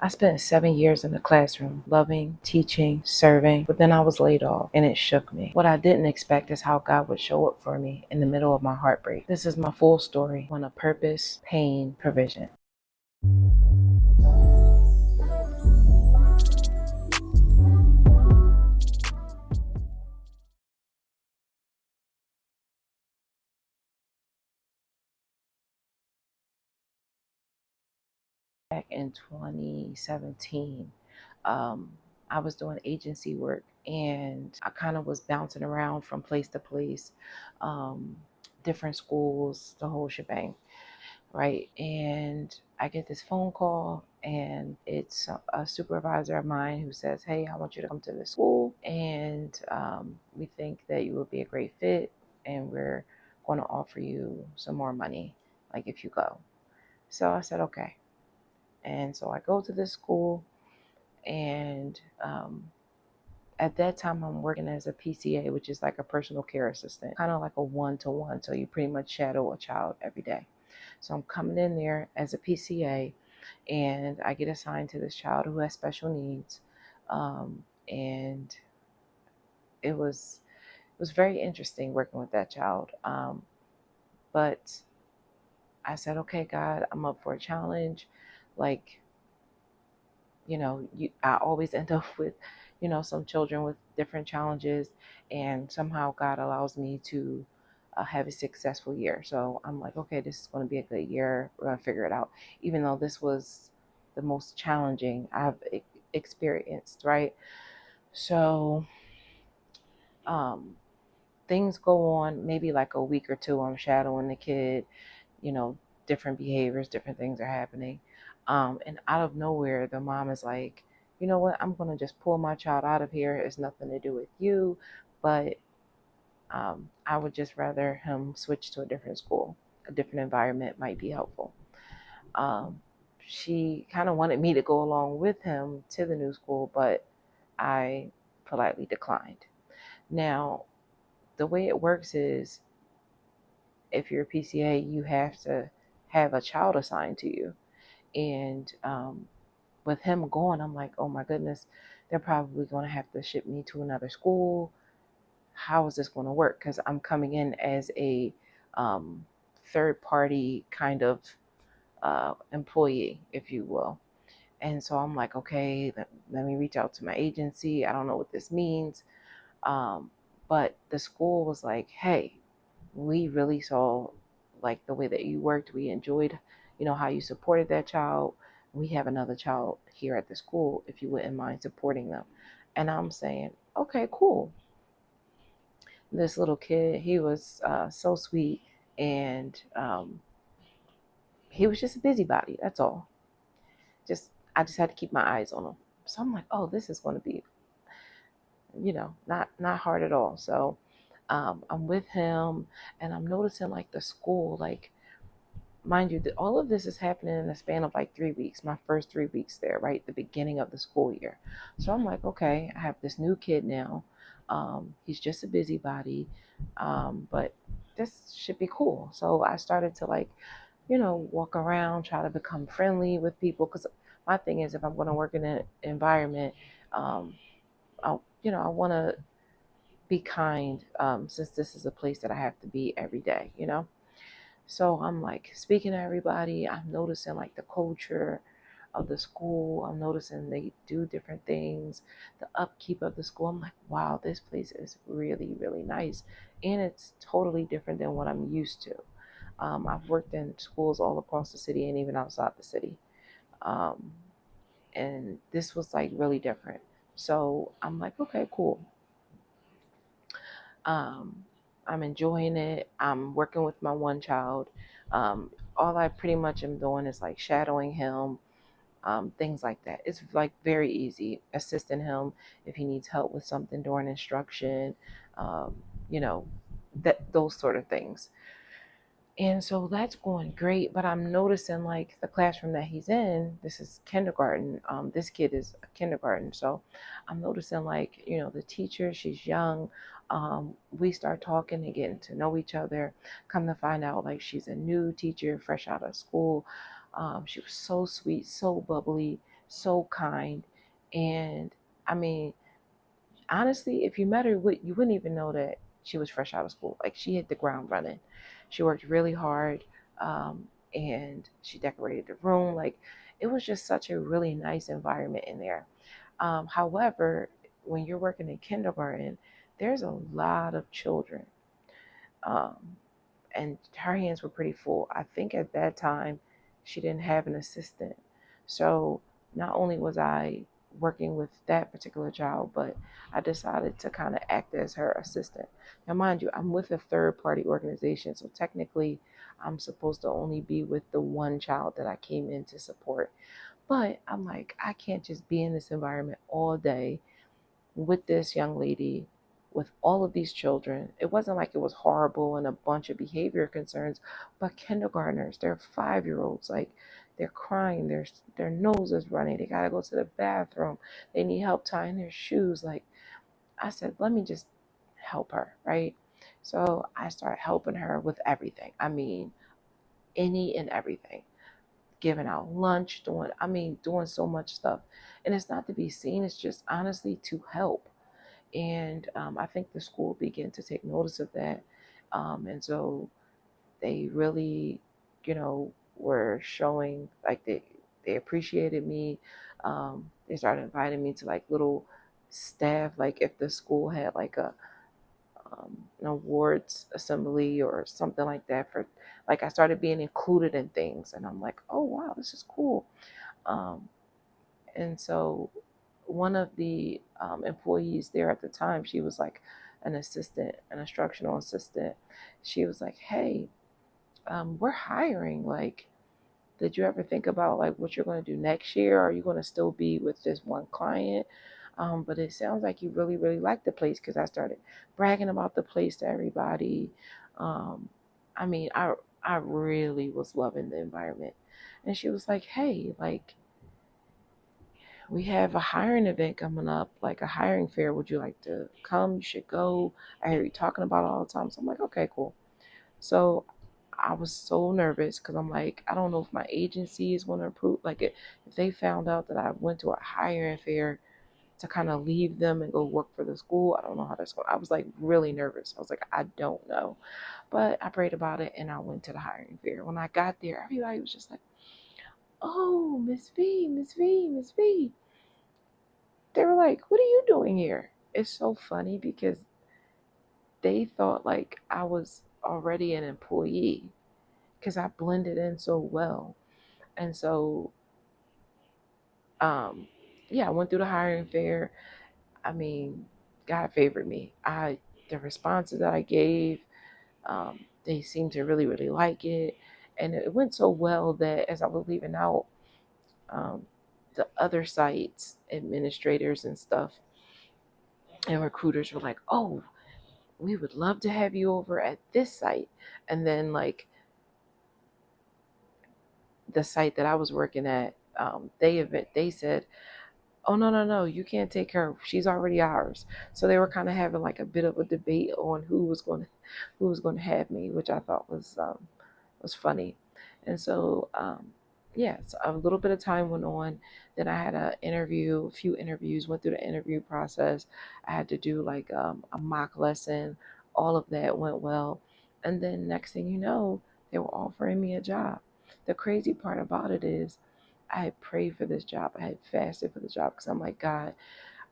I spent 7 years in the classroom, loving, teaching, serving, but then I was laid off and it shook me. What I didn't expect is how God would show up for me in the middle of my heartbreak. This is my full story, one of purpose, pain, provision. Back in 2017, um, I was doing agency work and I kind of was bouncing around from place to place, um, different schools, the whole shebang, right? And I get this phone call, and it's a supervisor of mine who says, "Hey, I want you to come to the school, and we think that you would be a great fit, and we're going to offer you some more money, like if you go." So I said, "Okay." And so I go to this school, and at that time, I'm working as a PCA, which is like a personal care assistant, kind of like a one-to-one. So you pretty much shadow a child every day. So I'm coming in there as a PCA, and I get assigned to this child who has special needs, and it was very interesting working with that child. But I said, "Okay, God, I'm up for a challenge." Like, I always end up with, some children with different challenges, and somehow God allows me to have a successful year. So I'm like, okay, this is going to be a good year. We're going to figure it out. Even though this was the most challenging I've experienced, right? So um, things go on, maybe like a week or two. I'm shadowing the kid, you know, different behaviors, different things are happening. And out of nowhere, the mom is like, "You know what? I'm going to just pull my child out of here. It's nothing to do with you, but I would just rather him switch to a different school. A different environment might be helpful." Um, she kind of wanted me to go along with him to the new school, but I politely declined. Now, the way it works is, if you're a PCA, you have to have a child assigned to you. And with him going, I'm like, oh my goodness, they're probably going to have to ship me to another school. How is this going to work? Because I'm coming in as a um, third party kind of employee, if you will. And so I'm like, okay, let me reach out to my agency. I don't know what this means. Um, but the school was like, hey, we really saw like the way that you worked. We enjoyed, how you supported that child. We have another child here at the school, if you wouldn't mind supporting them. And I'm saying, okay, cool. This little kid, he was so sweet, and he was just a busybody. That's all. I just had to keep my eyes on him. So I'm like, oh, this is going to be, not hard at all. So I'm with him, and I'm noticing like the school, like, mind you, that all of this is happening in a span of like 3 weeks, my first 3 weeks there, right? The beginning of the school year. So I'm like, okay, I have this new kid now. He's just a busybody, but this should be cool. So I started to, like, walk around, try to become friendly with people. Because my thing is, if I'm going to work in an environment, um, I want to be kind, since this is a place that I have to be every day. So I'm like speaking to everybody. I'm noticing like the culture of the school. I'm noticing they do different things, the upkeep of the school. I'm like, wow, this place is really, really nice. And it's totally different than what I'm used to. I've worked in schools all across the city and even outside the city. Um, and this was like really different. So I'm like, okay, cool. Um, I'm enjoying it. I'm working with my one child. All I pretty much am doing is like shadowing him, things like that. It's like very easy, assisting him if he needs help with something during instruction, um, you know, that those sort of things. And so that's going great, but I'm noticing like the classroom that he's in, this is kindergarten. This kid is a kindergarten. So I'm noticing like, the teacher, she's young. We start talking and getting to know each other. Come to find out, like, she's a new teacher, fresh out of school. She was so sweet, so bubbly, so kind. And I mean, honestly, if you met her, you wouldn't even know that she was fresh out of school. Like, she hit the ground running. She worked really hard, and she decorated the room. Like, it was just such a really nice environment in there. However, when you're working in kindergarten, there's a lot of children. Um, and her hands were pretty full. I think at that time she didn't have an assistant. So not only was I working with that particular child, but I decided to kind of act as her assistant. Now, mind you, I'm with a third party organization. So technically, I'm supposed to only be with the one child that I came in to support. But I'm like, I can't just be in this environment all day with this young lady, with all of these children. It wasn't like it was horrible and a bunch of behavior concerns, but kindergartners, they're 5 year olds, like, they're crying, their nose is running, they gotta go to the bathroom, they need help tying their shoes. Like, I said, let me just help her, right? So I started helping her with everything. I mean, any and everything. Giving out lunch, doing so much stuff. And it's not to be seen, it's just honestly to help. And I think the school began to take notice of that. And so they really, were showing like they appreciated me. They started inviting me to like little staff, like if the school had like an awards assembly or something like that, for like, I started being included in things, and I'm like, oh wow, this is cool. Um, and so one of the employees there at the time, she was like an assistant, an instructional assistant. She was like, hey, we're hiring. Like, did you ever think about like what you're going to do next year? Are you going to still be with this one client? But it sounds like you really, really like the place, because I started bragging about the place to everybody. Um, I mean, I really was loving the environment. And she was like, hey, like, we have a hiring event coming up, like a hiring fair. Would you like to come? You should go. I hear you talking about it all the time. So I'm like, okay, cool. So I was so nervous, because I'm like, I don't know if my agency is going to approve. Like, if they found out that I went to a hiring fair to kind of leave them and go work for the school, I don't know how that's going. I was like really nervous. I was like, I don't know. But I prayed about it and I went to the hiring fair. When I got there, everybody was just like, oh, Miss V, Miss V, Miss V. They were like, what are you doing here? It's so funny because they thought like I was already an employee, because I blended in so well. And so, um, yeah, I went through the hiring fair. I mean, God favored me. The responses that I gave, they seemed to really, really like it. And it went so well that as I was leaving out, um, the other sites, administrators and stuff, and recruiters were like, oh, we would love to have you over at this site. And then like the site that I was working at, they said, oh no, no, no, you can't take her, she's already ours. So they were kind of having like a bit of a debate on who was going to have me, which I thought was funny. And so yeah, so a little bit of time went on. Then I had a few interviews, went through the interview process. I had to do like a mock lesson. All of that went well. And then next thing you know, they were offering me a job. The crazy part about it is I had prayed for this job. I had fasted for the job, because I'm like, God,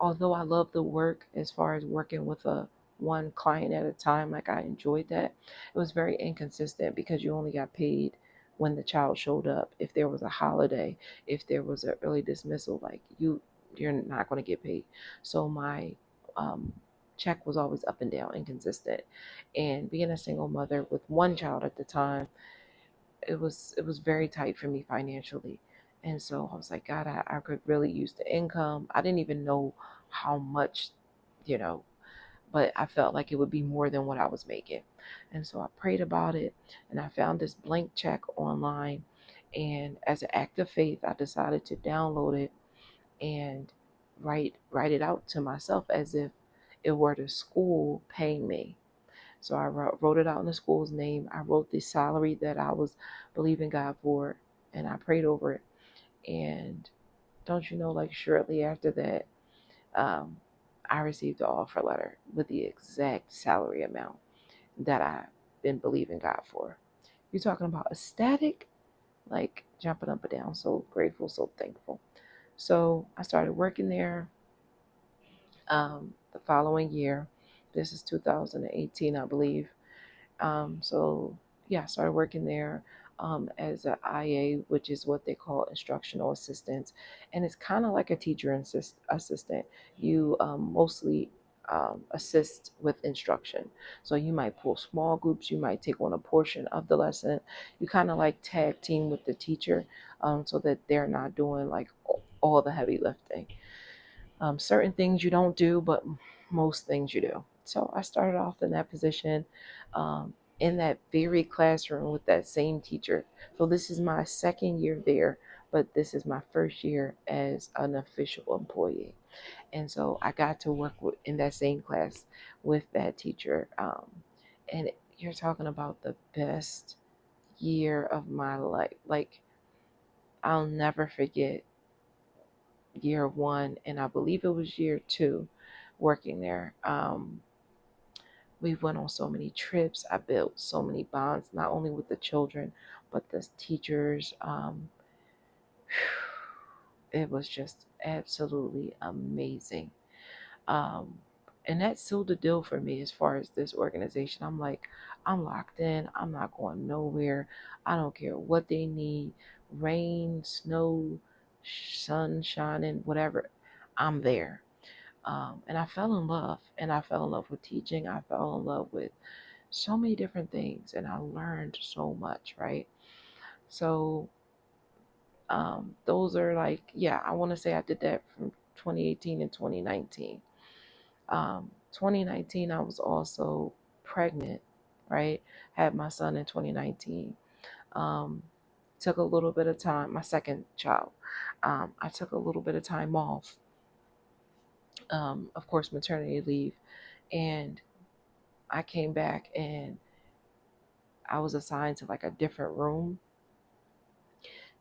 although I love the work as far as working with a one client at a time, like I enjoyed that, it was very inconsistent, because you only got paid when the child showed up. If there was a holiday, if there was an early dismissal, like you're not going to get paid. So my um, check was always up and down, inconsistent. And being a single mother with one child at the time, it was very tight for me financially. And so I was like, God, I could really use the income. I didn't even know how much, you know, but I felt like it would be more than what I was making. And so I prayed about it, and I found this blank check online. And as an act of faith, I decided to download it and write it out to myself as if it were the school paying me. So I wrote it out in the school's name. I wrote the salary that I was believing God for, and I prayed over it. And don't you know, like shortly after that, um, I received the offer letter with the exact salary amount that I've been believing God for. You're talking about ecstatic, like jumping up and down, so grateful, so thankful. So I started working there the following year. This is 2018, I believe. So yeah, I started working there as an IA, which is what they call instructional assistants, and it's kind of like a teacher assistant. You mostly assist with instruction. So you might pull small groups, you might take on a portion of the lesson. You kind of like tag team with the teacher, so that they're not doing like all the heavy lifting. Certain things you don't do, but most things you do. So I started off in that position, in that very classroom with that same teacher. So this is my second year there, but this is my first year as an official employee. And so I got to work in that same class with that teacher. And you're talking about the best year of my life. Like, I'll never forget year one, and I believe it was year two working there. We went on so many trips. I built so many bonds, not only with the children, but the teachers. It was just absolutely amazing. Um, and that sealed the deal for me as far as this organization. I'm like, I'm locked in. I'm not going nowhere. I don't care what they need, rain, snow, sun shining, whatever. I'm there. And I fell in love. And I fell in love with teaching. I fell in love with so many different things. And I learned so much, right? So those are like, yeah, I want to say I did that from 2018 and 2019. 2019, I was also pregnant, right? Had my son in 2019. Um, took a little bit of time, my second child. I took a little bit of time off, of course, maternity leave. And I came back and I was assigned to like a different room.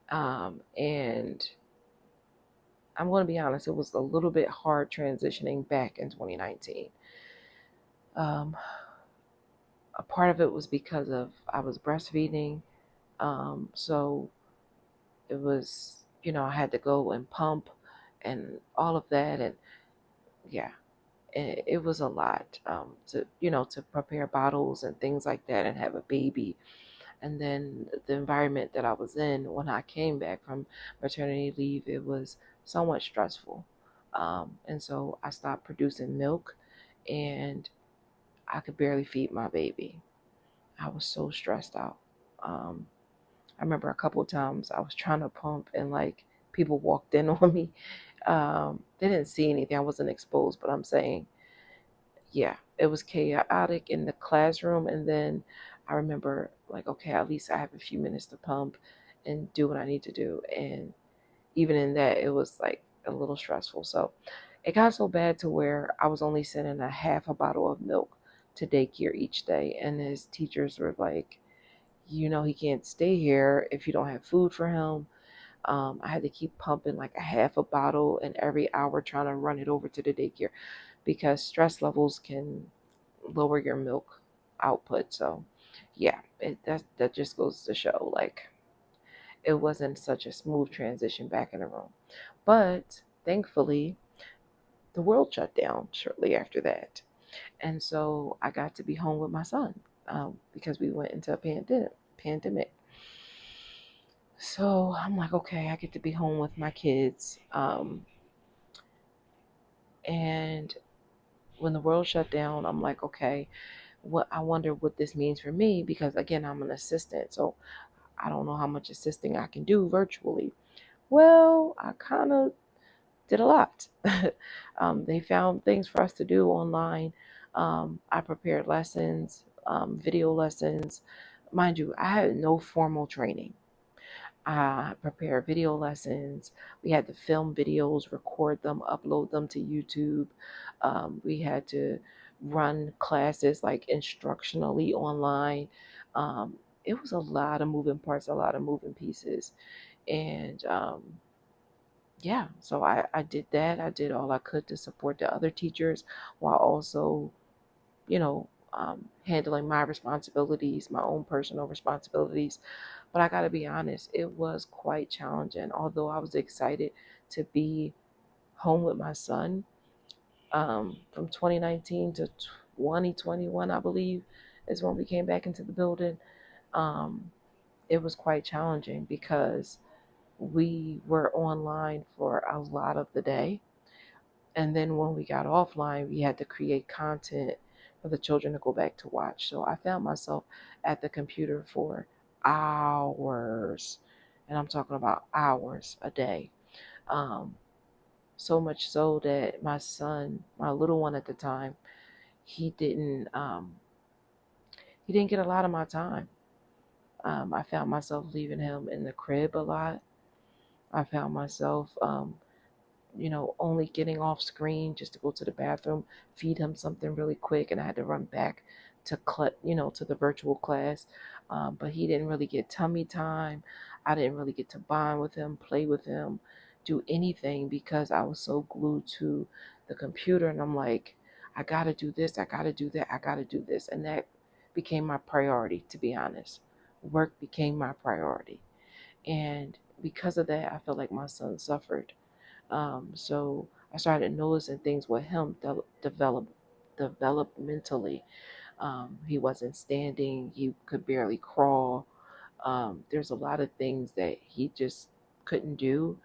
And I'm going to be honest, it was a little bit hard transitioning back in 2019. Um, a part of it was because of I was breastfeeding. So it was, I had to go and pump and all of that. And yeah, it was a lot to prepare bottles and things like that and have a baby. And then the environment that I was in when I came back from maternity leave, it was somewhat stressful. And so I stopped producing milk and I could barely feed my baby. I was so stressed out. Um, I remember a couple of times I was trying to pump and like people walked in on me. They didn't see anything. I wasn't exposed, but I'm saying, yeah, it was chaotic in the classroom. And then I remember like, okay, at least I have a few minutes to pump and do what I need to do. And even in that, it was like a little stressful. So it got so bad to where I was only sending a half a bottle of milk to daycare each day. And his teachers were like, he can't stay here if you don't have food for him. I had to keep pumping like a half a bottle and every hour trying to run it over to the daycare because stress levels can lower your milk output. So yeah, that just goes to show like it wasn't such a smooth transition back in the room. But thankfully, the world shut down shortly after that. And so I got to be home with my son because we went into a pandemic. So I'm like, okay, I get to be home with my kids. And when the world shut down, I'm like, okay, I wonder what this means for me because again, I'm an assistant. So I don't know how much assisting I can do virtually. Well, I kind of did a lot. They found things for us to do online. I prepared lessons, video lessons. Mind you, I had no formal training. I prepared video lessons. We had to film videos, record them, upload them to YouTube. We had to run classes like instructionally online. It was a lot of moving parts, a lot of moving pieces. And yeah, so I did that. I did all I could to support the other teachers while also, handling my responsibilities, my own personal responsibilities. But I got to be honest, it was quite challenging. Although I was excited to be home with my son, from 2019 to 2021, I believe, is when we came back into the building. Um, it was quite challenging because we were online for a lot of the day. And then when we got offline, we had to create content for the children to go back to watch. So I found myself at the computer for hours. And I'm talking about hours a day. Um, so much so that my son, my little one at the time, he didn't um, he didn't get a lot of my time. I found myself leaving him in the crib a lot. I found myself only getting off screen just to go to the bathroom, feed him something really quick, and I had to run back to the virtual class. But he didn't really get tummy time. I didn't really get to bond with him, play with him, do anything because I was so glued to the computer. And I'm like, I gotta do this, I gotta do that, I gotta do this, and that became my priority. To be honest, work became my priority, and because of that, I felt like my son suffered. So I started noticing things with him developmentally. He wasn't standing. He could barely crawl. There's a lot of things that he just couldn't do,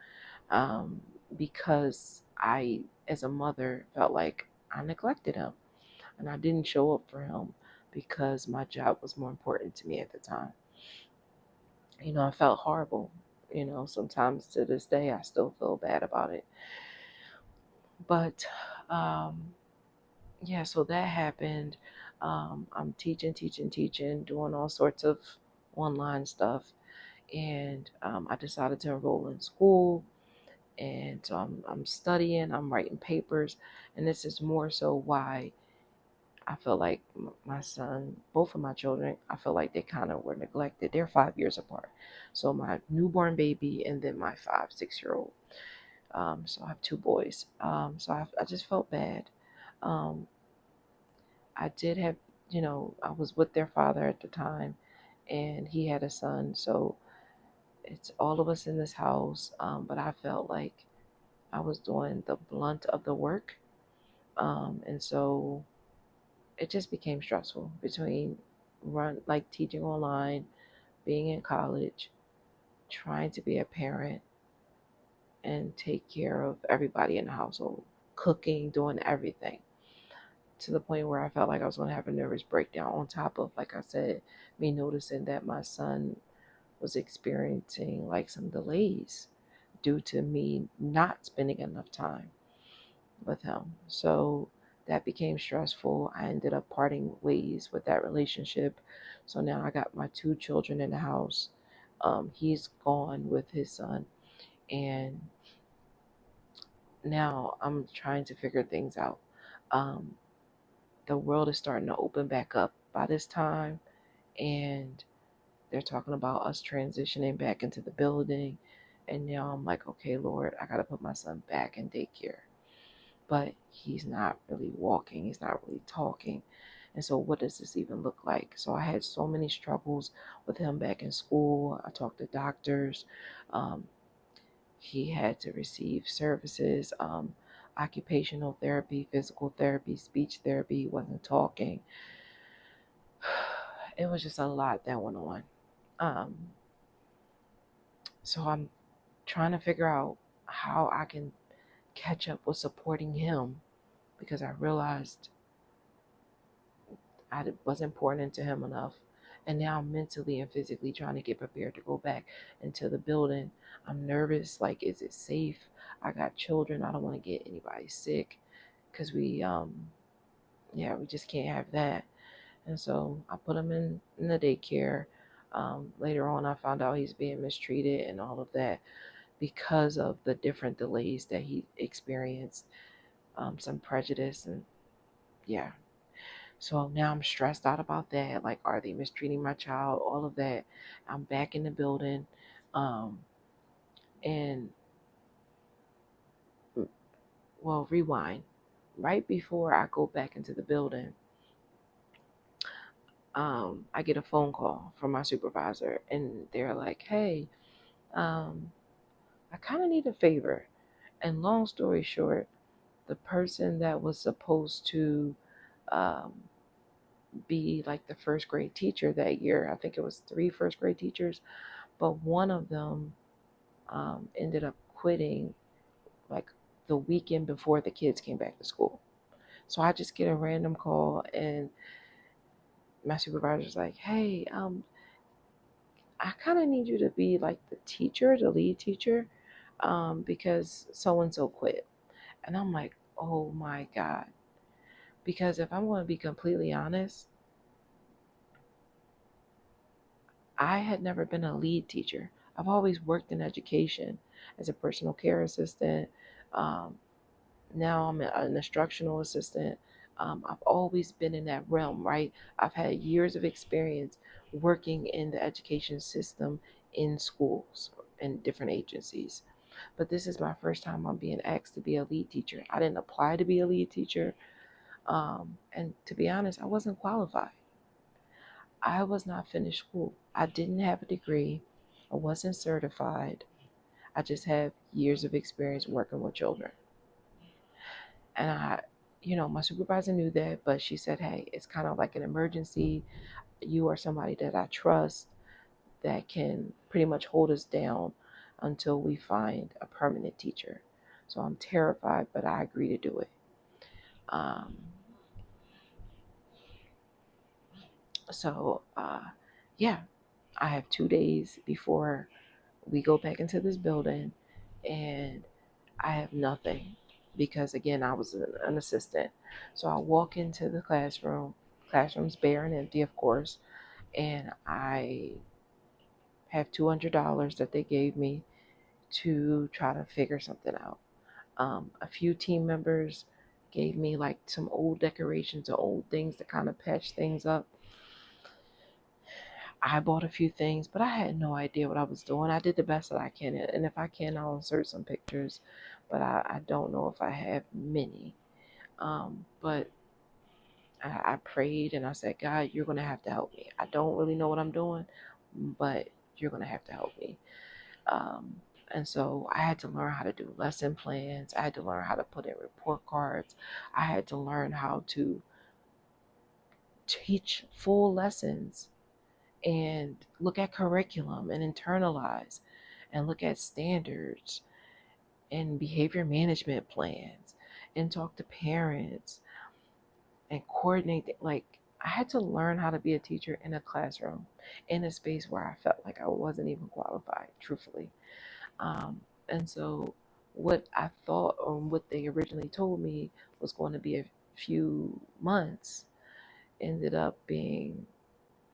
um, because I, as a mother, felt like I neglected him and I didn't show up for him because my job was more important to me at the time. I felt horrible. Sometimes to this day, I still feel bad about it. But um, yeah, so that happened. I'm teaching, teaching, teaching, doing all sorts of online stuff. And I decided to enroll in school. And so I'm studying, I'm writing papers. And this is more so why I feel like my son, both of my children, I feel like they kind of were neglected. They're 5 years apart. So my newborn baby and then my 5, 6 year old. So I have two boys. So I just felt bad. Um, I did have, I was with their father at the time, and he had a son. So it's all of us in this house. But I felt like I was doing the blunt of the work. And so it just became stressful between like teaching online, being in college, trying to be a parent, and take care of everybody in the household, cooking, doing everything, to the point where I felt like I was going to have a nervous breakdown, on top of, like I said, me noticing that my son was experiencing like some delays due to me not spending enough time with him. So that became stressful. I ended up parting ways with that relationship. So now I got my two children in the house. He's gone with his son, and now I'm trying to figure things out. Um, the world is starting to open back up by this time, and they're talking about us transitioning back into the building. And now I'm like, okay, Lord, I got to put my son back in daycare. But he's not really walking, he's not really talking. And so, what does this even look like? So, I had so many struggles with him back in school. I talked to doctors. Um, he had to receive services, occupational therapy, physical therapy, speech therapy. He wasn't talking. It was just a lot that went on. Um, so, I'm trying to figure out how I can catch up with supporting him, because I realized I wasn't pouring into him enough. And now I'm mentally and physically trying to get prepared to go back into the building. I'm nervous. Like, is it safe? I got children. I don't want to get anybody sick, because we just can't have that. And so I put him in the daycare. Later on, I found out he's being mistreated and all of that because of the different delays that he experienced, some prejudice, and yeah. So now I'm stressed out about that. Like, are they mistreating my child? All of that. I'm back in the building. Um, and well, rewind. Right before I go back into the building, I get a phone call from my supervisor, and they're like, "Hey, um, I kind of need a favor." And long story short, the person that was supposed to um, be like the first grade teacher that year, I think it was three first grade teachers, but one of them ended up quitting like the weekend before the kids came back to school. So I just get a random call, and my supervisor's like, "Hey, I kind of need you to be like the teacher, the lead teacher, because so and so quit." And I'm like, "Oh my God." Because if I'm going to be completely honest, I had never been a lead teacher. I've always worked in education as a personal care assistant. Um, Now I'm an instructional assistant. I've always been in that realm, right? I've had years of experience working in the education system in schools and different agencies. But this is my first time I'm being asked to be a lead teacher. I didn't apply to be a lead teacher. And to be honest, I wasn't qualified. I was not finished school. I didn't have a degree. I wasn't certified. I just have years of experience working with children. And my supervisor knew that, but she said, "Hey, it's kind of like an emergency. You are somebody that I trust that can pretty much hold us down until we find a permanent teacher." So I'm terrified, but I agree to do it. Um, so, yeah, I have 2 days before we go back into this building, and I have nothing because, again, I was an assistant. So I walk into the classroom. Classroom's bare and empty, of course, and I have $200 that they gave me to try to figure something out. A few team members gave me like some old decorations or old things to kind of patch things up. I bought a few things, but I had no idea what I was doing. I did the best that I can, and if I can, I'll insert some pictures, but I don't know if I have many. But I prayed and I said, "God, you're going to have to help me. I don't really know what I'm doing, but you're going to have to help me." Um, and so I had to learn how to do lesson plans. I had to learn how to put in report cards. I had to learn how to teach full lessons and look at curriculum and internalize and look at standards and behavior management plans and talk to parents and coordinate. Like, I had to learn how to be a teacher in a classroom in a space where I felt like I wasn't even qualified, truthfully. And so what I thought, or what they originally told me, was going to be a few months ended up being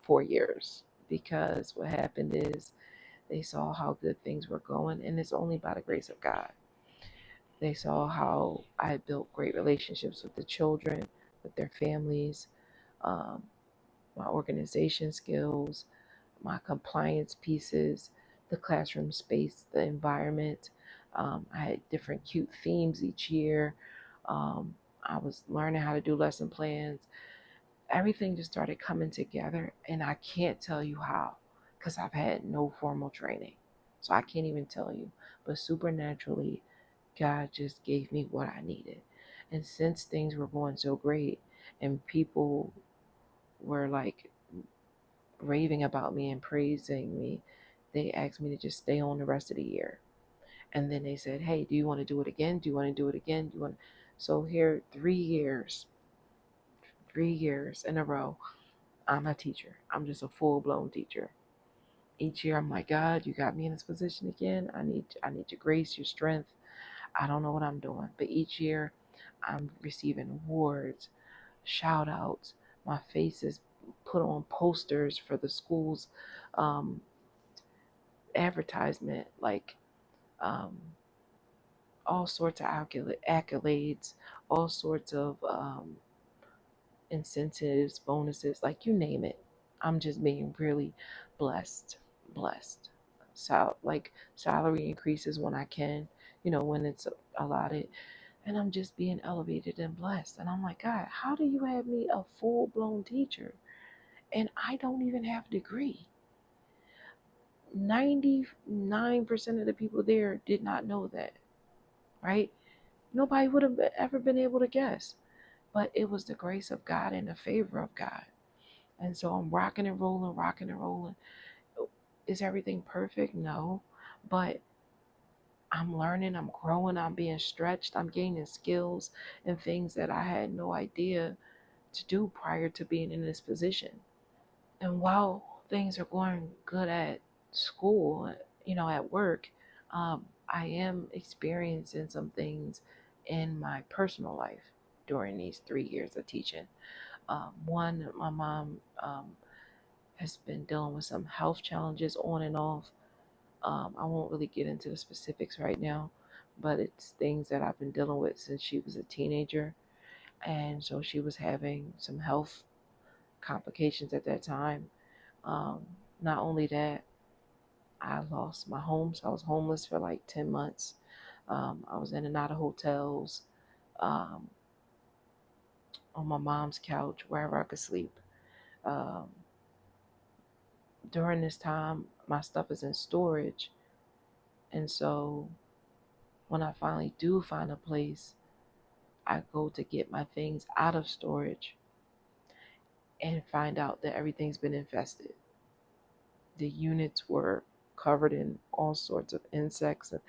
4 years, because what happened is they saw how good things were going, and it's only by the grace of God. They saw how I had built great relationships with the children, with their families, um, my organization skills, my compliance pieces, the classroom space, the environment. I had different cute themes each year. I was learning how to do lesson plans. Everything just started coming together, and I can't tell you how, because I've had no formal training. So I can't even tell you. But supernaturally, God just gave me what I needed. And since things were going so great and people were like raving about me and praising me, they asked me to just stay on the rest of the year. And then they said, "Hey, do you want to do it again? Do you want to do it again? Do you want?" So here, 3 years in a row, I'm a teacher. I'm just a full blown teacher. Each year, I'm like, "God, you got me in this position again. I need your grace, your strength. I don't know what I'm doing." But each year, I'm receiving awards, shout outs. My face is put on posters for the school's um, advertisement, like um, all sorts of accolades, all sorts of incentives, bonuses, like you name it. I'm just being really blessed, blessed. So like salary increases when I can, when it's allotted. and I'm just being elevated and blessed. And I'm like, God, how do you have me a full blown teacher and I don't even have a degree? 99% of the people there did not know that, right? Nobody would have ever been able to guess. But it was the grace of God and the favor of God. And so I'm rocking and rolling, rocking and rolling. Is everything perfect? No. But I'm learning, I'm growing, I'm being stretched, I'm gaining skills and things that I had no idea to do prior to being in this position. And while things are going good at school, at work, I am experiencing some things in my personal life during these 3 years of teaching. One, my mom has been dealing with some health challenges on and off. I won't really get into the specifics right now, but it's things that I've been dealing with since she was a teenager. And so she was having some health complications at that time. Um, Not only that, I lost my home. So I was homeless for like 10 months. I was in and out of hotels, um, on my mom's couch, wherever I could sleep. Um, During this time, my stuff is in storage. And so when I finally do find a place, I go to get my things out of storage and find out that everything's been infested. The units were covered in all sorts of insects. And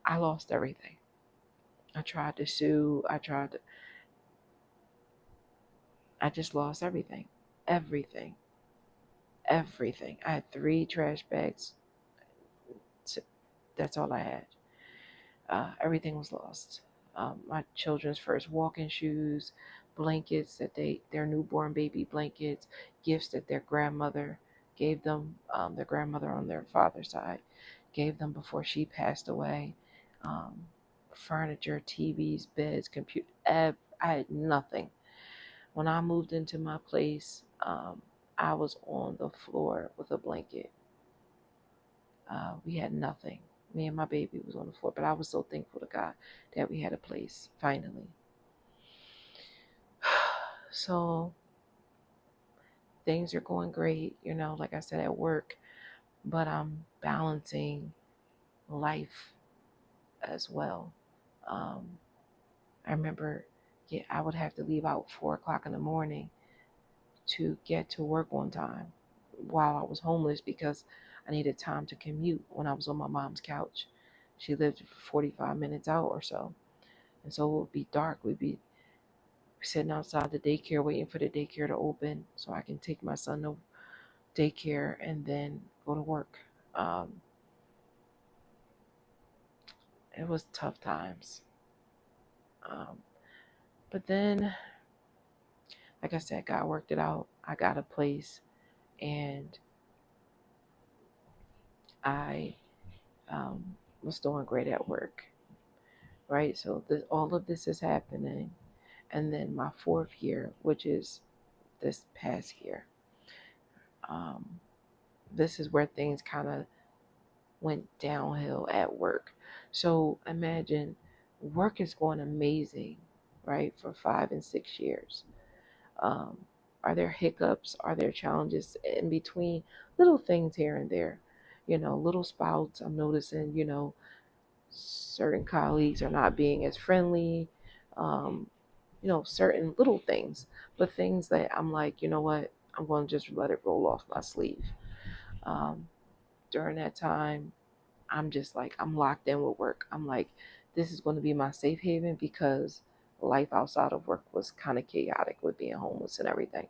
I lost everything. I tried to sue. I just lost everything. Everything. Everything. I had 3 trash bags. That's all I had. Everything was lost. My children's first walking shoes, blankets their newborn baby blankets, gifts that their grandmother gave them, their grandmother on their father's side gave them before she passed away. Um, Furniture, TVs, beds, computer. I had nothing. When I moved into my place, I was on the floor with a blanket. We had nothing. Me and my baby was on the floor, but I was so thankful to God that we had a place finally. So things are going great, like I said, at work, but I'm balancing life as well. Um, I remember, yeah, I would have to leave out 4 o'clock in the morning to get to work on time while I was homeless because I needed time to commute when I was on my mom's couch. She lived 45 minutes out or so. And so it would be dark. We'd be sitting outside the daycare waiting for the daycare to open so I can take my son to daycare and then go to work. Um, it was tough times. Um, but then, like I said, God worked it out. I got a place and I was doing great at work, right? So all of this is happening. And then my 4th year, which is this past year, um, this is where things kind of went downhill at work. So imagine work is going amazing, right, for 5 and 6 years. Um, are there hiccups? Are there challenges in between? Little things here and there, little spouts. I'm noticing, certain colleagues are not being as friendly, um, certain little things, but things that I'm like, you know what, I'm going to just let it roll off my sleeve. Um, During that time, I'm just like, I'm locked in with work. I'm like, this is going to be my safe haven because life outside of work was kind of chaotic with being homeless and everything.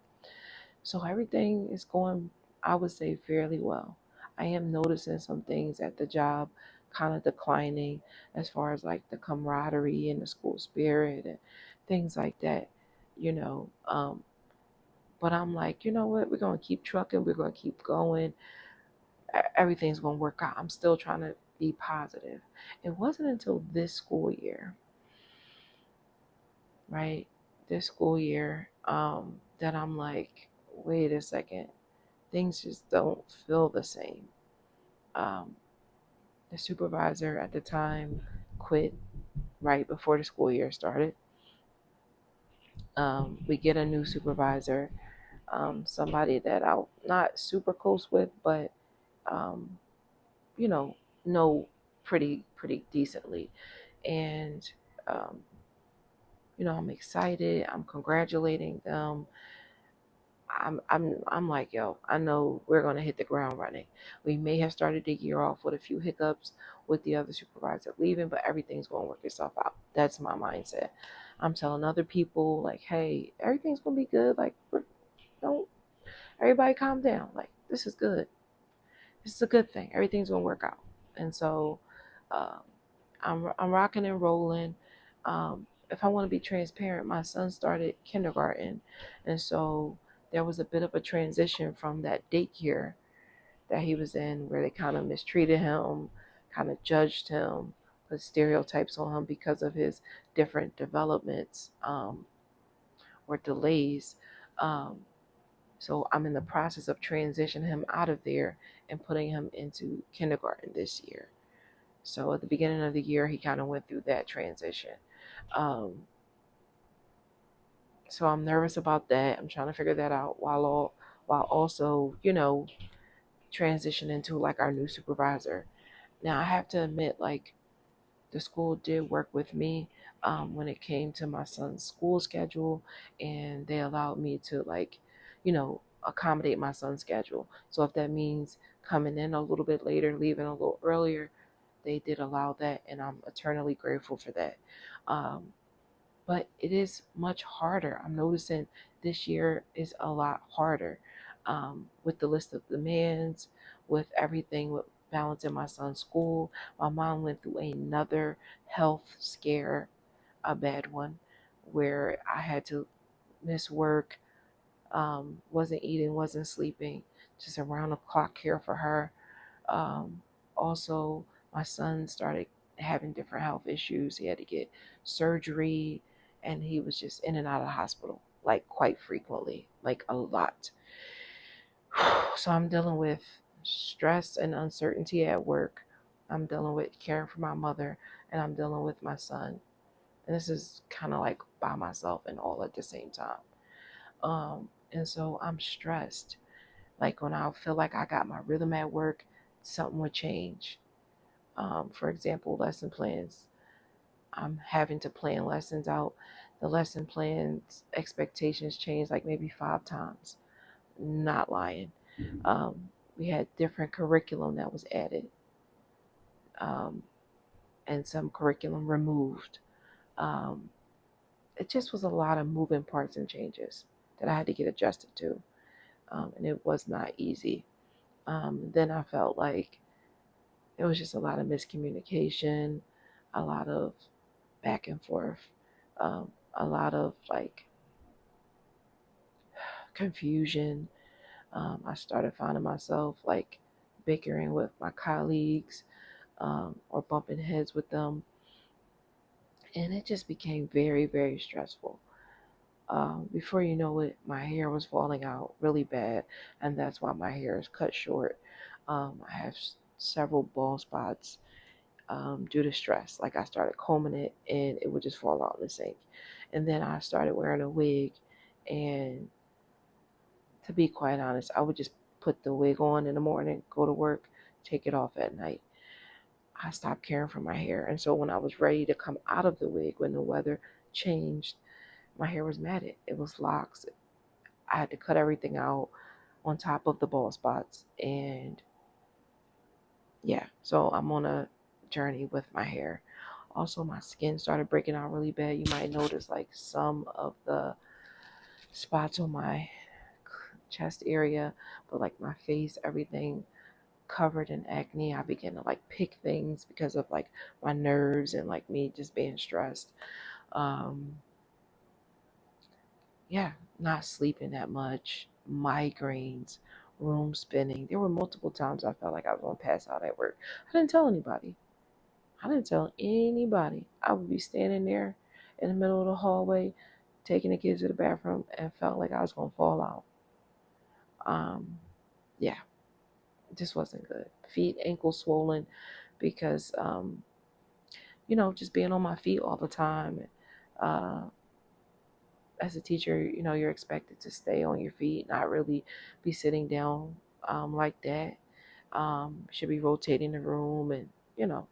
So everything is going, I would say, fairly well. I am noticing some things at the job kind of declining as far as like the camaraderie and the school spirit and things like that, you know. But I'm like, you know what? We're going to keep trucking. We're going to keep going. Everything's going to work out. I'm still trying to be positive. It wasn't until this school year, right? This school year, that I'm like, wait a second. Things just don't feel the same. Um, the supervisor at the time quit. right before the school year started. We get a new supervisor, somebody that I'm not super close with, but um, you know pretty decently. And um, I'm excited. I'm congratulating them. I'm like, yo, I know we're gonna hit the ground running. We may have started the year off with a few hiccups with the other supervisor leaving, but everything's gonna work itself out. That's my mindset. I'm telling other people like, hey, everything's gonna be good. Like, don't everybody calm down. Like, this is good. This is a good thing. Everything's gonna work out. And so, um, I'm rocking and rolling. If I want to be transparent, my son started kindergarten, and so there was a bit of a transition from that daycare that he was in, where they kind of mistreated him, kind of judged him, put stereotypes on him because of his different developments, or delays. Um, so I'm in the process of transitioning him out of there and putting him into kindergarten this year. So at the beginning of the year, he kind of went through that transition. Um, so I'm nervous about that. I'm trying to figure that out while also, transitioning to like our new supervisor. Now I have to admit, like, the school did work with me when it came to my son's school schedule, and they allowed me to, like, accommodate my son's schedule. So if that means coming in a little bit later, leaving a little earlier, they did allow that, and I'm eternally grateful for that. Um, but it is much harder. I'm noticing this year is a lot harder, with the list of demands, with everything, with balancing my son's school. My mom went through another health scare, a bad one, where I had to miss work, wasn't eating, wasn't sleeping, just around the clock care for her. Um, Also, my son started having different health issues. He had to get surgery, and he was just in and out of the hospital, like, quite frequently, like a lot. So I'm dealing with stress and uncertainty at work. I'm dealing with caring for my mother, and I'm dealing with my son. And this is kind of like by myself and all at the same time. And so I'm stressed. Like, when I feel like I got my rhythm at work, something would change. For example, lesson plans. I'm having to plan lessons out. The lesson plans expectations changed like maybe 5 times. Not lying. We had different curriculum that was added, um, and some curriculum removed. Um, it just was a lot of moving parts and changes that I had to get adjusted to, and it was not easy. Then I felt like it was just a lot of miscommunication, a lot of back and forth, a lot of, like, confusion. I started finding myself, like, bickering with my colleagues, or bumping heads with them, and it just became very, very stressful. Before you know it, my hair was falling out really bad, and that's why my hair is cut short. I have several bald spots, due to stress. Like, I started combing it, and it would just fall out in the sink. And then I started wearing a wig, and to be quite honest, I would just put the wig on in the morning, go to work, take it off at night. I stopped caring for my hair. And so when I was ready to come out of the wig, when the weather changed, my hair was matted. It was locks. I had to cut everything out on top of the bald spots. And yeah, so I'm on a journey with my hair. Also, my skin started breaking out really bad. You might notice, like, some of the spots on my chest area, but like my face, everything covered in acne. I began to, like, pick things because of, like, my nerves and, like, me just being stressed. Um, yeah, not sleeping that much, migraines, room spinning. There were multiple times I felt like I was going to pass out at work. I didn't tell anybody. I didn't tell anybody. I would be standing there in the middle of the hallway, taking the kids to the bathroom, and felt like I was going to fall out. Yeah, it just wasn't good. Feet, ankles swollen because, just being on my feet all the time. Uh, as a teacher, you're expected to stay on your feet, not really be sitting down like that. Should be rotating the room and, you know.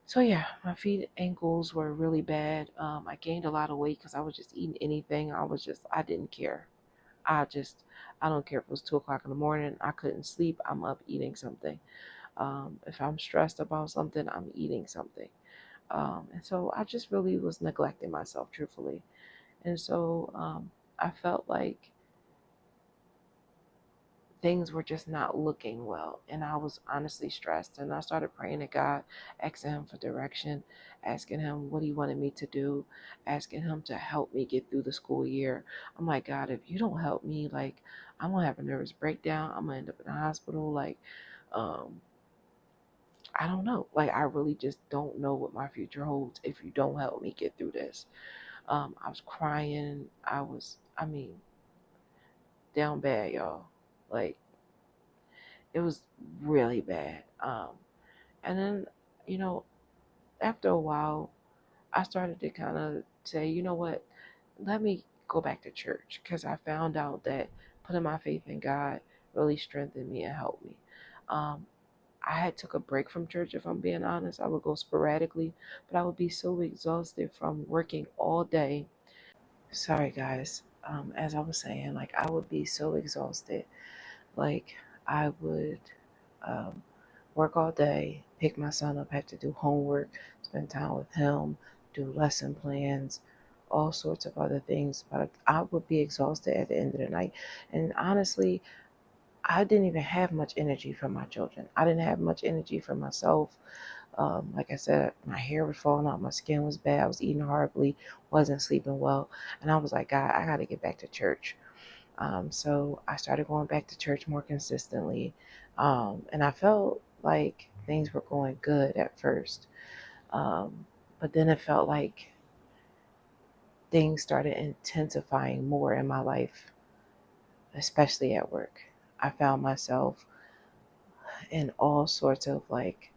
So yeah, my feet ankles were really bad. I gained a lot of weight because I was just eating anything. I didn't care. I don't care if it was 2 o'clock in the morning. I couldn't sleep. I'm up eating something. If I'm stressed about something, I'm eating something. And so I just really was neglecting myself, truthfully. And so I felt like things were just not looking well. And I was honestly stressed. And I started praying to God, asking Him for direction, asking Him what He wanted me to do, asking Him to help me get through the school year. I'm like, God, if you don't help me, like, I'm going to have a nervous breakdown. I'm going to end up in the hospital. Like, um, I don't know. Like, I really just don't know what my future holds if you don't help me get through this. I was crying. I mean, down bad, y'all. Like, it was really bad. And then, you know, after a while, I started to kind of say, you know what, let me go back to church because I found out that putting my faith in God really strengthened me and helped me. Um, I had took a break from church, if I'm being honest. I would go sporadically, but I would be so exhausted from working all day. Sorry, guys. As I was saying, like I would be so exhausted. Like I would um, work all day, pick my son up, have to do homework, spend time with him, do lesson plans, all sorts of other things. But I would be exhausted at the end of the night. And honestly, I didn't even have much energy for my children. I didn't have much energy for myself. Like I said, my hair was falling out, my skin was bad, I was eating horribly, wasn't sleeping well. And I was like, God, I got to get back to church. So I started going back to church more consistently. And I felt like things were going good at first. But then it felt like things started intensifying more in my life, especially at work. I found myself in all sorts of like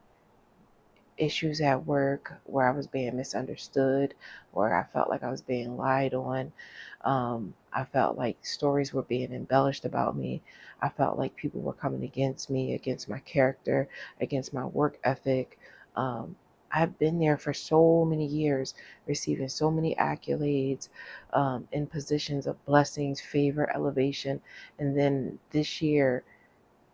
issues at work where I was being misunderstood, where I felt like I was being lied on. I felt like stories were being embellished about me. I felt like people were coming against me, against my character, against my work ethic. Um, I've been there for so many years, receiving so many accolades, in positions of blessings, favor, elevation. And then this year,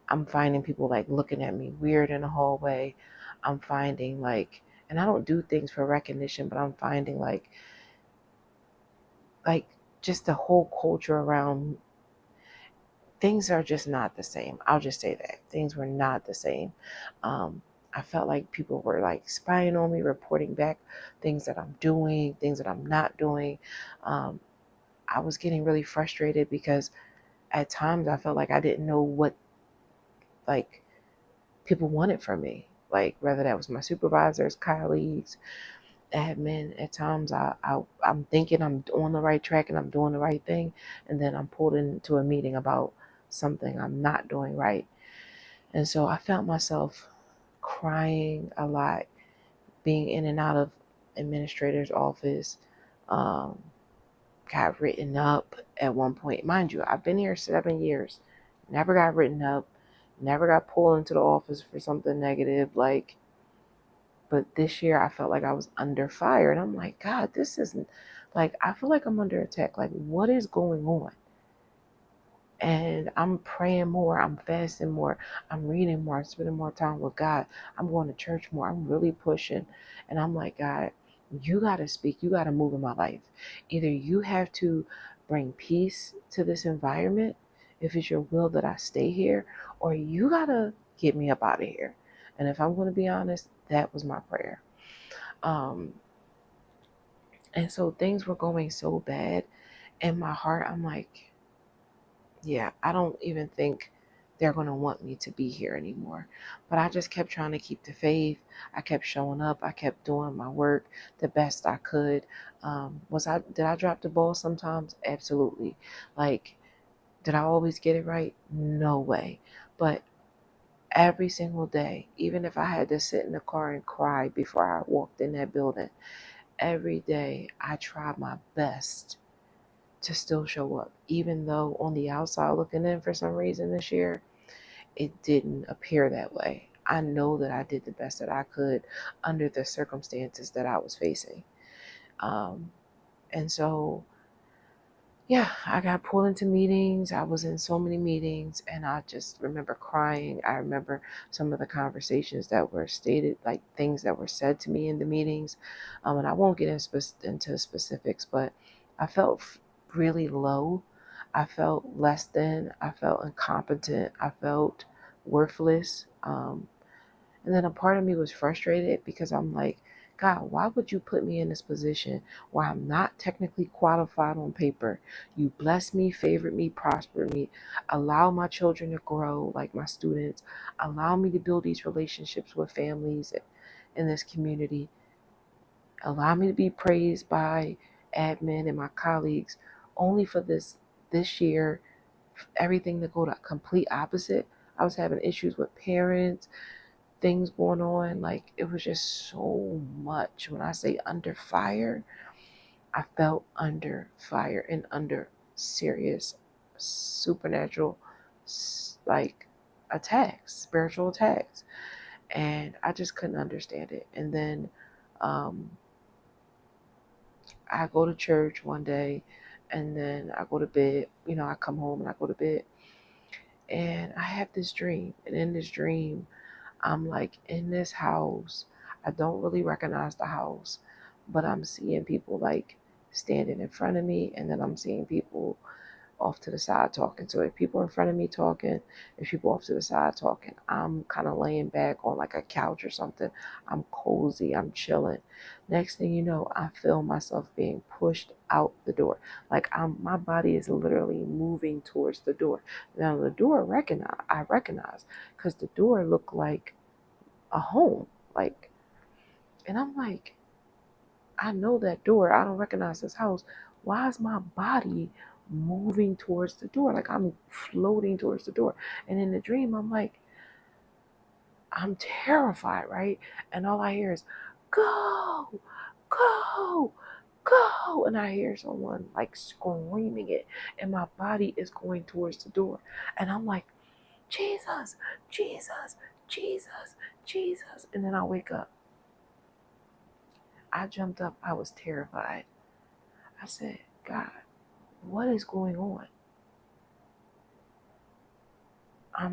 I'm finding people like looking at me weird in the hallway. I'm finding like, and I don't do things for recognition, but I'm finding like just the whole culture around things are just not the same. I'll just say that things were not the same. I felt like people were like spying on me, reporting back things that I'm doing, things that I'm not doing. Um, I was getting really frustrated because at times I felt like I didn't know what like people wanted from me, like whether that was my supervisors, colleagues, admin. At times I'm thinking I'm on the right track and I'm doing the right thing, and then I'm pulled into a meeting about something I'm not doing right. And so I found myself crying a lot, being in and out of administrator's office. um, got written up at one point. Mind you, I've been here 7 years, never got written up, never got pulled into the office for something negative. Like, but this year I felt like I was under fire. And I'm like, God, this isn't like, I feel like I'm under attack. Like, what is going on? And I'm praying more, I'm fasting more, I'm reading more, I'm spending more time with God, I'm going to church more, I'm really pushing. And I'm like, God, you got to speak, you got to move in my life. Either you have to bring peace to this environment, if it's your will that I stay here, or you got to get me up out of here. And if I'm going to be honest, that was my prayer. Um, and so things were going so bad in my heart. I'm like, yeah, I don't even think they're going to want me to be here anymore. But I just kept trying to keep the faith. I kept showing up. I kept doing my work the best I could. Did I drop the ball sometimes? Absolutely. Like, did I always get it right? No way. But Every single day, even if I had to sit in the car and cry before I walked in that building, every day I tried my best to still show up, even though on the outside looking in for some reason this year, it didn't appear that way. I know that I did the best that I could under the circumstances that I was facing. Um, and so yeah, I got pulled into meetings. I was in so many meetings and I just remember crying. I remember some of the conversations that were stated, like things that were said to me in the meetings. And I won't get into specifics, but I felt really low. I felt less than. I felt incompetent. I felt worthless. And then a part of me was frustrated because I'm like, God, why would you put me in this position where I'm not technically qualified on paper? You bless me, favored me, prospered me, allow my children to grow like my students, allow me to build these relationships with families in this community, allow me to be praised by admin and my colleagues, only for this year, everything to go to complete opposite. I was having issues with parents, things going on. Like it was just so much. When I say under fire, I felt under fire and under serious supernatural like attacks, spiritual attacks. And I just couldn't understand it. And then um, I go to church one day and then I go to bed. I come home and I go to bed and I have this dream. And in this dream, I'm like in this house. I don't really recognize the house, but I'm seeing people like standing in front of me, and then I'm seeing people off to the side talking. So if people in front of me talking, if people off to the side talking, I'm kind of laying back on like a couch or something. I'm cozy, I'm chilling. Next thing you know, I feel myself being pushed out the door. Like my body is literally moving towards the door. Now the door I recognize because the door looked like a home. Like, and I'm like, I know that door. I don't recognize this house. Why is my body moving towards the door? Like I'm floating towards the door. And in the dream, I'm like, I'm terrified, right? And all I hear is, go, go, go. And I hear someone like screaming it. And my body is going towards the door. And I'm like, Jesus, Jesus, Jesus, Jesus. And then I wake up. I jumped up. I was terrified. I said, God, what is going on? I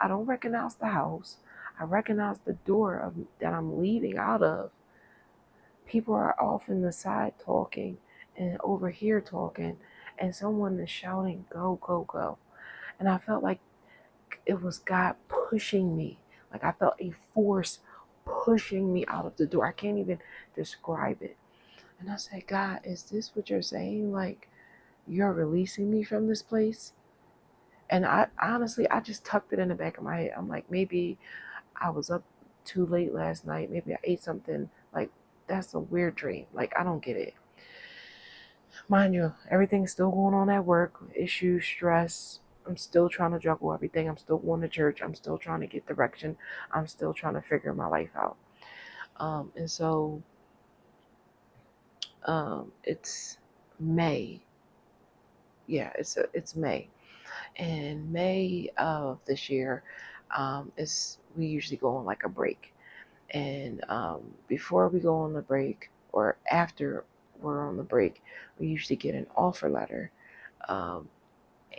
don't recognize the house. I recognize the door that I'm leaving out of. People are off in the side talking and over here talking, and someone is shouting, go, go, go. And I felt like it was God pushing me. Like I felt a force pushing me out of the door. I can't even describe it. And I said, God, is this what you're saying? Like, you're releasing me from this place? And I honestly, I just tucked it in the back of my head. I'm like, maybe I was up too late last night. Maybe I ate something. Like, that's a weird dream. Like, I don't get it. Mind you, everything's still going on at work, issues, stress. I'm still trying to juggle everything. I'm still going to church. I'm still trying to get direction. I'm still trying to figure my life out. And so it's May. Yeah, it's May. And May of this year is we usually go on like a break. And before we go on the break or after we're on the break, we usually get an offer letter. Um,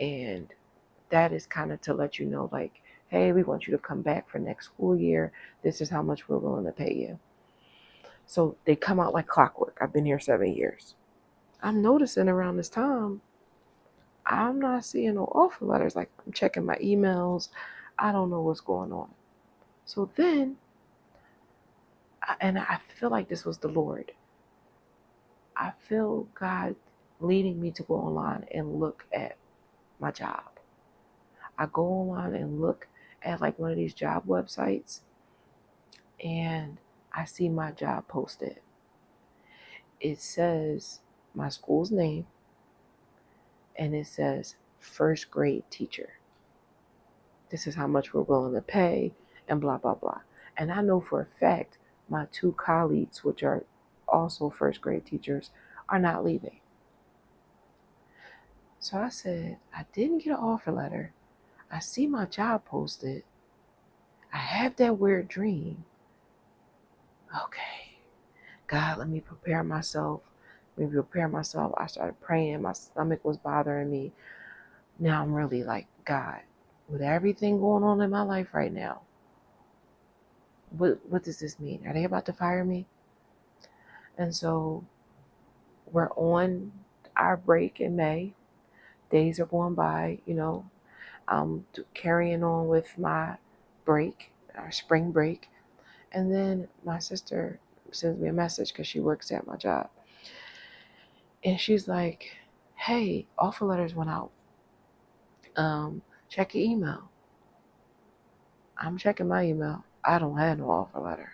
and that is kind of to let you know, like, hey, we want you to come back for next school year. This is how much we're willing to pay you. So they come out like clockwork. I've been here 7 years. I'm noticing around this time, I'm not seeing no offer letters. Like I'm checking my emails. I don't know what's going on. So then, and I feel like this was the Lord. I feel God leading me to go online and look at my job. I go online and look at like one of these job websites and I see my job posted. It says my school's name and it says first grade teacher. This is how much we're willing to pay, and blah, blah, blah. And I know for a fact my two colleagues, which are also first grade teachers, are not leaving. So I said, I didn't get an offer letter. I see my job posted. I have that weird dream. Okay, God, let me prepare myself. I started praying. My stomach was bothering me. Now I'm really like, God, with everything going on in my life right now, what does this mean? Are they about to fire me? And so we're on our break in May. Days are going by, I'm carrying on with my break, our spring break. And then my sister sends me a message because she works at my job. And she's like, hey, offer letters went out. Check your email. I'm checking my email. I don't have no offer letter.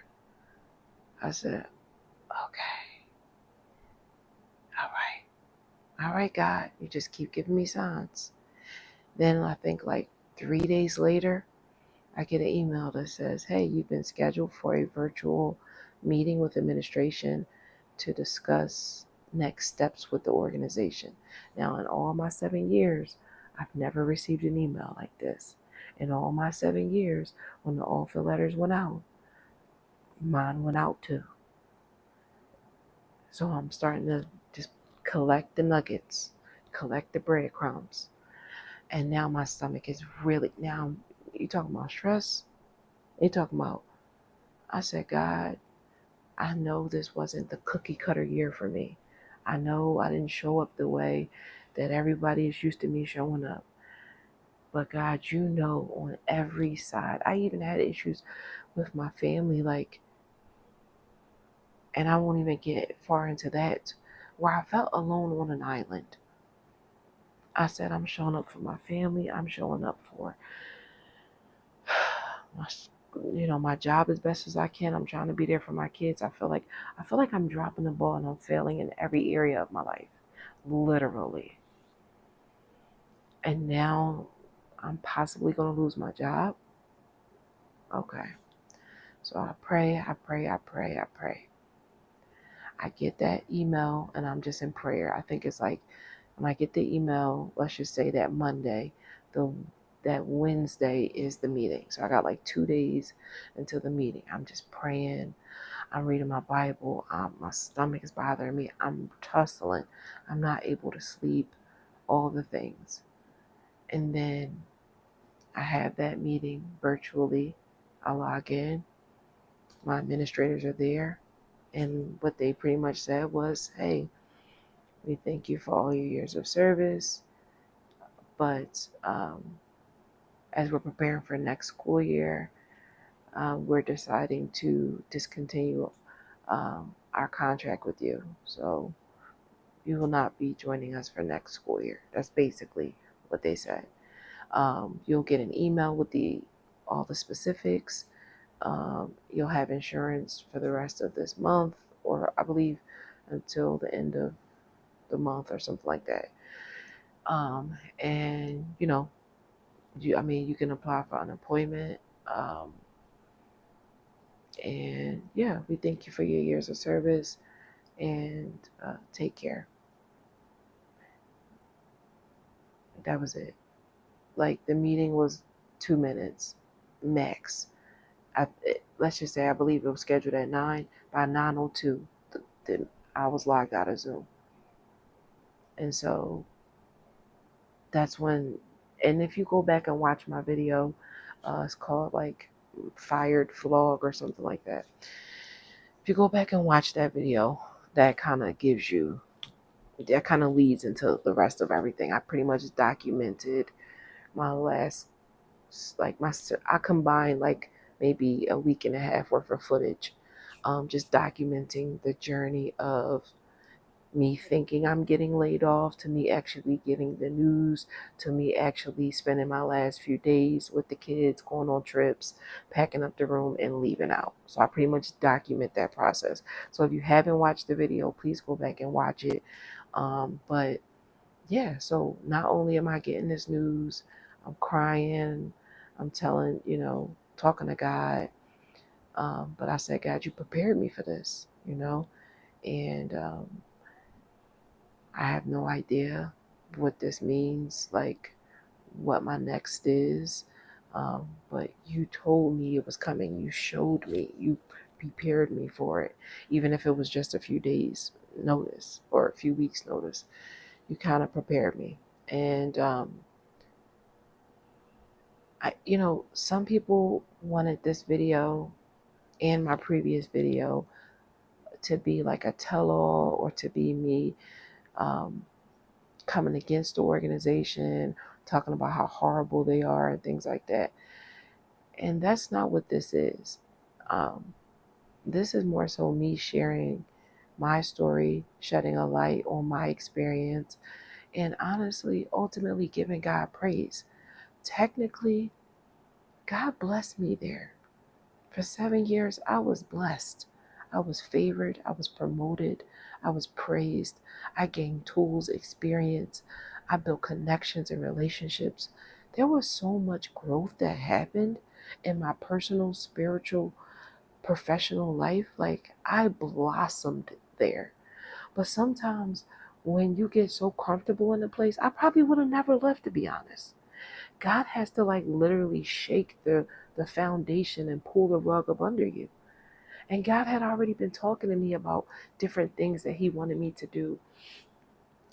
I said, okay, all right. All right, God, you just keep giving me signs. Then I think like 3 days later, I get an email that says, hey, you've been scheduled for a virtual meeting with administration to discuss next steps with the organization. Now, in all my 7 years, I've never received an email like this. In all my 7 years, when the offer letters went out, mine went out too. So I'm starting to just collect the nuggets, collect the breadcrumbs. And now my stomach is really, now you talking about stress? You talking about, I said, God, I know this wasn't the cookie cutter year for me. I know I didn't show up the way that everybody is used to me showing up. But God, you know, on every side, I even had issues with my family, like, and I won't even get far into that, where I felt alone on an island. I said, I'm showing up for my family. I'm showing up for my job as best as I can. I'm trying to be there for my kids. I feel like I'm dropping the ball and I'm failing in every area of my life, literally. And now I'm possibly going to lose my job. Okay. So I pray, I pray, I pray, I pray. I get that email and I'm just in prayer. I think it's like when I get the email, let's just say that Monday, that Wednesday is the meeting. So I got like 2 days until the meeting. I'm just praying. I'm reading my Bible. My stomach is bothering me. I'm tussling. I'm not able to sleep. All the things. And then I have that meeting virtually. I log in. My administrators are there. And what they pretty much said was, hey, we thank you for all your years of service. But as we're preparing for next school year, we're deciding to discontinue our contract with you. So you will not be joining us for next school year. That's basically what they said. You'll get an email with all the specifics. You'll have insurance for the rest of this month, or I believe until the end of the month or something like that. And you can apply for unemployment. And yeah, we thank you for your years of service and take care. That was it. Like the meeting was 2 minutes max. Let's just say I believe it was scheduled at 9. By 9:02, I was logged out of Zoom. And so that's when, and if you go back and watch my video, it's called like Fired Vlog or something like that. If you go back and watch that video, that kind of leads into the rest of everything. I pretty much documented my last, I combined like maybe a week and a half worth of footage, just documenting the journey of me thinking I'm getting laid off, to me actually getting the news, to me actually spending my last few days with the kids, going on trips, packing up the room and leaving out. So I pretty much document that process. So if you haven't watched the video, please go back and watch it. But yeah, so not only am I getting this news, I'm crying, I'm telling, talking to God. But I said, God, you prepared me for this, and I have no idea what this means, like what my next is. But you told me it was coming. You showed me. You prepared me for it, even if it was just a few days notice or a few weeks notice. You kind of prepared me. And some people wanted this video and my previous video to be like a tell-all, or to be me um, coming against the organization, talking about how horrible they are and things like that. And that's not what this is. Um, this is more so me sharing my story, shedding a light on my experience, and honestly, ultimately giving God praise. Technically, God blessed me there. For 7 years, I was blessed. I was favored. I was promoted. I was praised. I gained tools, experience. I built connections and relationships. There was so much growth that happened in my personal, spiritual, professional life. Like, I blossomed there. But sometimes when you get so comfortable in a place, I probably would have never left, to be honest. God has to like literally shake the foundation and pull the rug up under you. And God had already been talking to me about different things that he wanted me to do.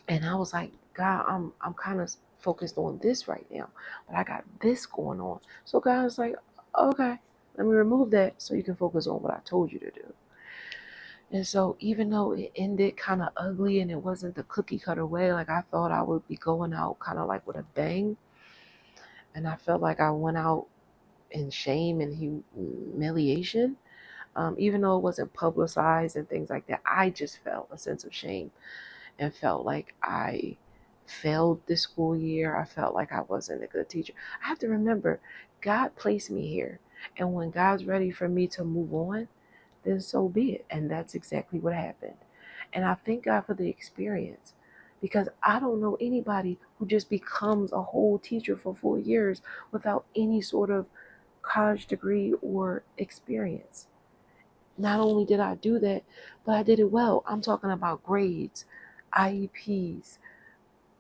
And I was like, God, I'm kind of focused on this right now, but I got this going on. So God was like, okay, let me remove that so you can focus on what I told you to do. And so even though it ended kind of ugly and it wasn't the cookie cutter way, like I thought I would be going out kind of like with a bang, and I felt like I went out in shame and humiliation. Even though it wasn't publicized and things like that, I just felt a sense of shame and felt like I failed this school year. I felt like I wasn't a good teacher. I have to remember, God placed me here. And when God's ready for me to move on, then so be it. And that's exactly what happened. And I thank God for the experience, because I don't know anybody who just becomes a whole teacher for 4 years without any sort of college degree or experience. Not only did I do that, but I did it well. I'm talking about grades, IEPs,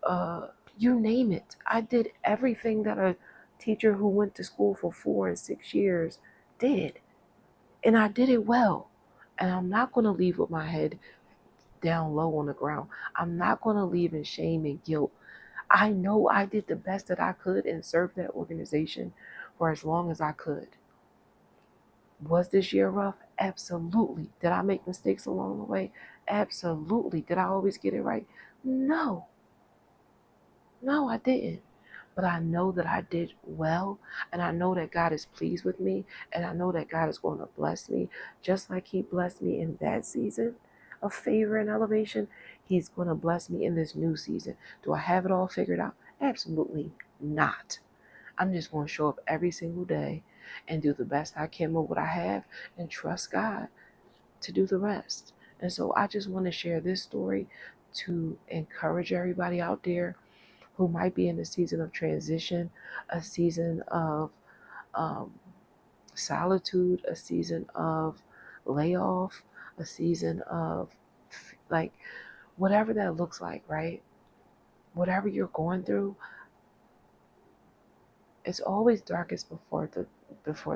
uh, you name it. I did everything that a teacher who went to school for 4 and 6 years did. And I did it well. And I'm not going to leave with my head down low on the ground. I'm not going to leave in shame and guilt. I know I did the best that I could and served that organization for as long as I could. Was this year rough? Absolutely. Did I make mistakes along the way? Absolutely. Did I always get it right? No. No, I didn't. But I know that I did well, and I know that God is pleased with me, and I know that God is going to bless me just like he blessed me in that season of favor and elevation. He's going to bless me in this new season. Do I have it all figured out? Absolutely not. I'm just going to show up every single day and do the best I can with what I have and trust God to do the rest. And so I just want to share this story to encourage everybody out there who might be in a season of transition, a season of um, solitude, a season of layoff, a season of like whatever that looks like, right? Whatever you're going through, it's always darkest before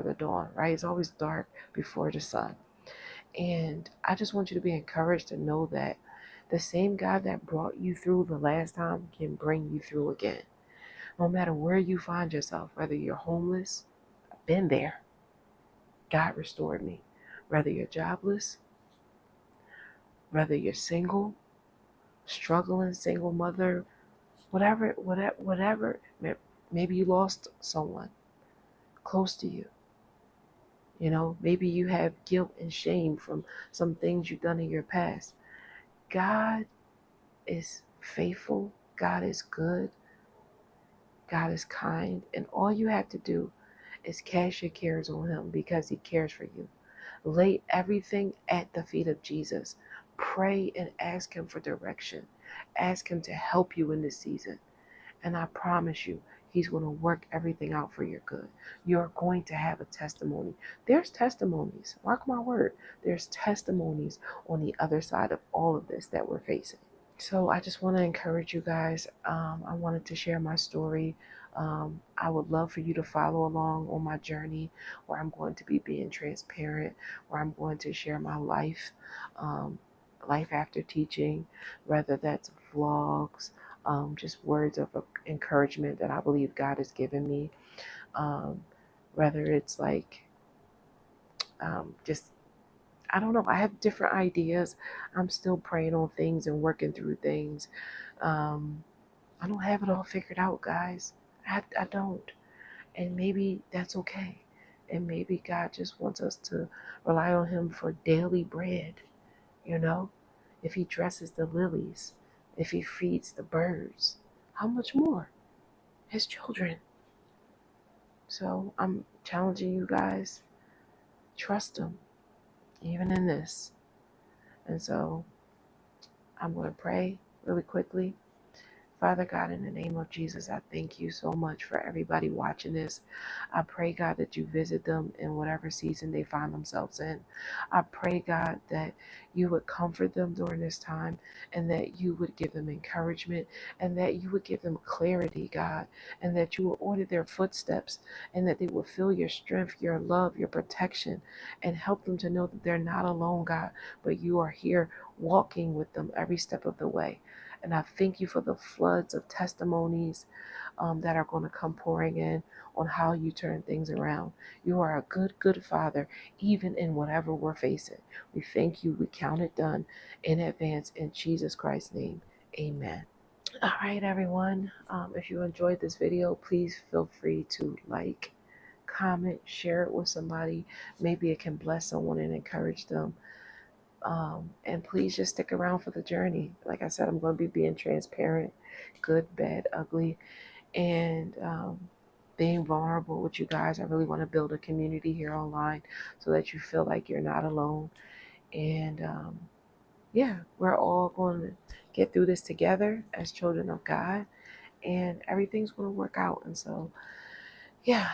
the dawn, right? It's always dark before the sun. And I just want you to be encouraged to know that the same God that brought you through the last time can bring you through again. No matter where you find yourself, whether you're homeless, I've been there. God restored me. Whether you're jobless, whether you're single, struggling, single mother, whatever. Maybe you lost someone close to you. Maybe you have guilt and shame from some things you've done in your past. God is faithful. God is good. God is kind. And all you have to do is cast your cares on him because he cares for you. Lay everything at the feet of Jesus. Pray and ask him for direction. Ask him to help you in this season. And I promise you, He's going to work everything out for your good. You're going to have a testimony. There's testimonies. Mark my word. There's testimonies on the other side of all of this that we're facing. So I just want to encourage you guys. I wanted to share my story. I would love for you to follow along on my journey where I'm going to be being transparent, where I'm going to share my life, life after teaching, whether that's vlogs, just words of encouragement that I believe God has given me, um, whether it's like just I don't know. I have different ideas. I'm still praying on things and working through things. Um, I don't have it all figured out, guys. I don't. And maybe that's okay. And maybe God just wants us to rely on Him for daily bread, you know? If He dresses the lilies, if He feeds the birds, how much more? His children. So I'm challenging you guys, trust Him, even in this. And so I'm going to pray really quickly. Father God, in the name of Jesus, I thank you so much for everybody watching this. I pray, God, that you visit them in whatever season they find themselves in. I pray, God, that you would comfort them during this time and that you would give them encouragement and that you would give them clarity, God, and that you would order their footsteps and that they will feel your strength, your love, your protection, and help them to know that they're not alone, God, but you are here walking with them every step of the way. And I thank you for the floods of testimonies that are going to come pouring in on how you turn things around. You are a good, good Father, even in whatever we're facing. We thank you. We count it done in advance in Jesus Christ's name. Amen. All right, everyone. If you enjoyed this video, please feel free to like, comment, share it with somebody. Maybe it can bless someone and encourage them. And please just stick around for the journey. Like I said, I'm going to be being transparent, good, bad, ugly, and being vulnerable with you guys. I really want to build a community here online so that you feel like you're not alone. And yeah, we're all going to get through this together as children of God, and everything's going to work out. And so, yeah.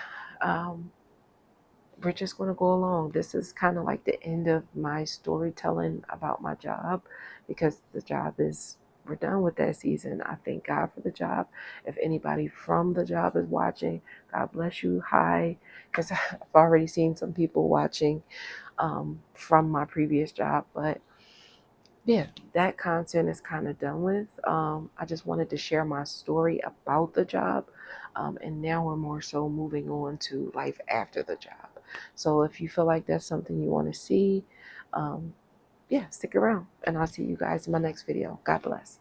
We're just going to go along. This is kind of like the end of my storytelling about my job because the job is, we're done with that season. I thank God for the job. If anybody from the job is watching, God bless you. Hi. Because I've already seen some people watching from my previous job. But yeah, that content is kind of done with. I just wanted to share my story about the job. And now we're more so moving on to life after the job. So if you feel like that's something you want to see, yeah, stick around and I'll see you guys in my next video. God bless.